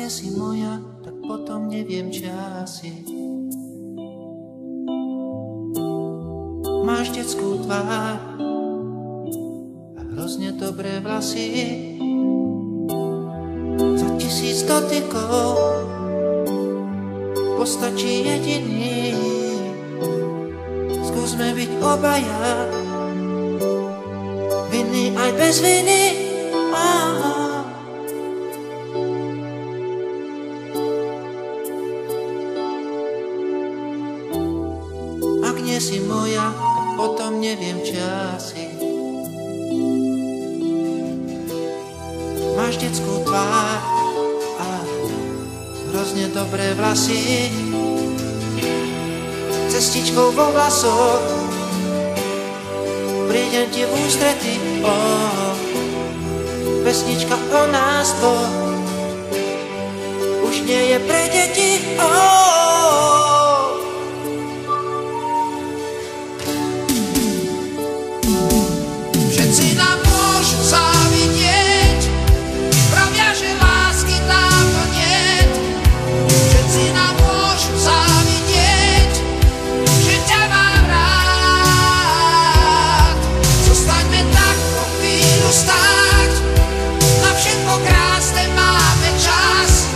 nie si moja, tak potom neviem, čo asi. Máš detskú tvár a hrozne dobré vlasy. Za 1000 dotykov postačí jediný. Skúsme byť obaja, vinný aj bez viny. Ak nie si moja, tak potom neviem, čo asi. Máš detskú tvár a hrozne dobré vlasy. Cestičkou vo vlasoch prídem ti v ústrety. Pesnička o nás dvoch už nie je pre deti. Všetci nám môžu závidieť, pravia, že lásky dávno niet. Všetci nám môžu závidieť, že ťa mám rád. Zostaňme tak po chvíľu stáť, na všetko krásne máme čas.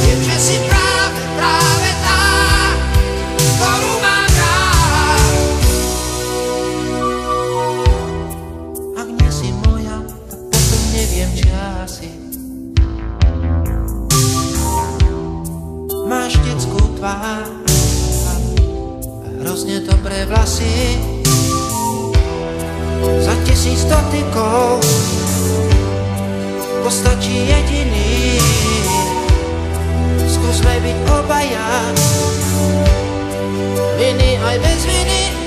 Viem, že si práve tá, ktorú mám rád. Ak nie si moja, tak potom neviem, čo asi. Máš detskú tvár a hrozne dobré vlasy. Za 1000 dotykov postačí jediný. Skúsme byť obaja, vinný aj bez viny.